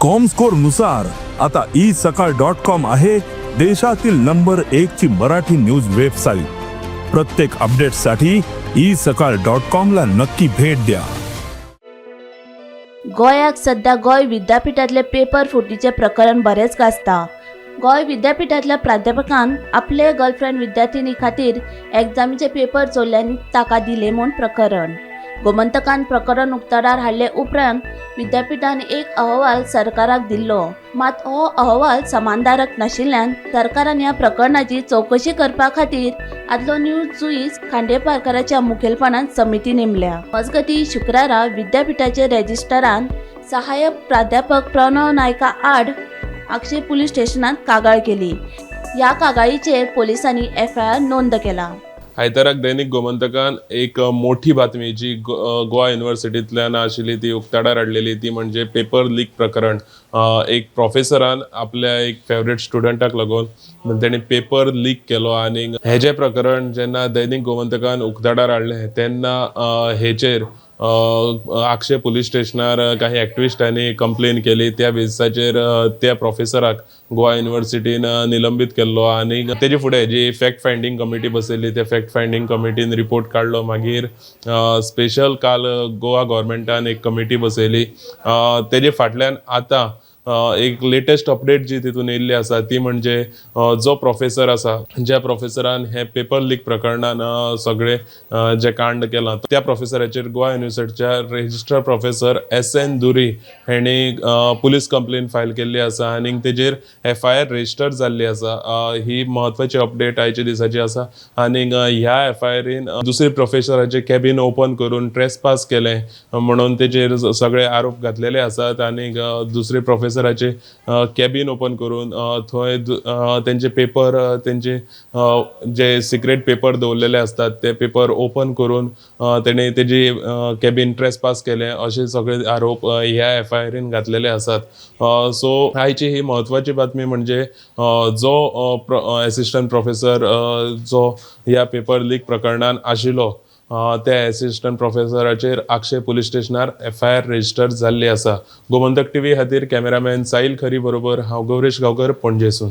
Comscore नुसार आता isakal.com आहे देशातील नंबर 1 ची मराठी न्यूज वेबसाईट। प्रत्येक अपडेटसाठी isakal.com ला नक्की भेट द्या। गोंयाक सध्या गोंय विद्यापीठातले पेपर फुटीचे प्रकरण बरेच गाजता। गोंय विद्यापीठातल्या प्राध्यापकान आपले गर्लफ्रेंड विद्यार्थिनी खातीर एग्जामीचे पेपर चोरल्यांनी ताका दिले म्हूण प्रकरण। गोमंतकान प्रकरण उक्ताडार हाडले उपरांत विद्यापीठान एक अहवाल सरकाराक दिल्लो, मात हो अहवाल समाधानकारक नाशिल्ल्यान सरकारान ह्या प्रकरणाची चौकशी करपा खातीर आदलो न्यूज जुईस खांडेपारकाराच्या मुखेलपणान समिती नेमल्या। मजगती शुक्रारा विद्यापीठाचे रेजिस्ट्रारान सहाय्यक प्राध्यापक प्रणव नायका आड आक्षे पुलीस स्टेशनात कागाळ केली। ह्या कागाळीचेर पोलिसांनी FIR नोंद केला। आयताराक दैनिक गोमंतकान एक मोठी बातमी जी गोवा युनिव्हर्सिटींतल्यान आशिल्ली ती उक्ताडार हाडलेली, ती म्हणजे पेपर लीक प्रकरण। एक प्रोफेसरान आपल्या एक फेवरेट स्टुडंटाक लागून तेणी पेपर लीक केलो आनी हेजे प्रकरण जेन्ना दैनिक गोमंतकान उक्ताडार हाडलें तेन्ना हेचेर आक्षे पुलीस स्टेशनार काही एक्टिविस्टांनी कंप्लेन केली। त्या बेसाचेर त्या प्रोफेसराक गोवा युनिव्हर्सिटीन निलंबित केल्लो आनी तेजे फुडें जी फॅक्ट फायंडींग कमिटी बसयल्ली त्या फॅक्ट फायंडींग कमिटीन रिपोर्ट काडलो। मागीर स्पेशल काल गोवा गव्हर्मेंटान एक कमिटी बसयली। तेजे फाटल्यान आतां एक लेटेस्ट अपडेट जी तितून येयल्ली आसा ती म्हणजे जो प्रोफेसर आसा, ज्या प्रोफेसरान हे पेपर लीक प्रकरणान सगळे जे कांड केलां त्या प्रोफेसराचेर गोवा युनिव्हर्सिटीच्या रेजिस्ट्रार प्रोफेसर SN दुरी हेणी पुलीस कंप्लेन फायल केल्ली आसा आनी तेजेर FIR रेजिस्टर जाल्ली आसा। ही महत्वाची अपडेट आयच्या दिसाची आसा। आनी ह्या FIRन दुसरे प्रोफेसराचे कॅबिन ओपन करून ट्रेसपास केले म्हणून तेजेर सगळे आरोप घातलेले आसात आनी दुसरे प्रोफेसराचे कॅबिन ओपन करून थंय तेंचे पेपर तेंचे जे सिक्रेट पेपर दवरलेले असतात ते पेपर ओपन करून तेणे तेजी कॅबिन ट्रेसपास केले असे सगळे आरोप ह्या FIRन घातलेले आसात। सो आयची ही महत्वाची बातमी म्हणजे जो असिस्टंट प्रोफेसर जो ह्या पेपर लीक प्रकरणान आशिल्लो त्या असिस्टंट प्रोफेसराचेर आक्षे पुलीस स्टेशनार FIR रेजिस्टर जाल्ली आसा। गोमंतक TV खातीर कॅमेरामॅन साहिल खरी बरोबर हांव गौरेश गांवकर, पणजेसून।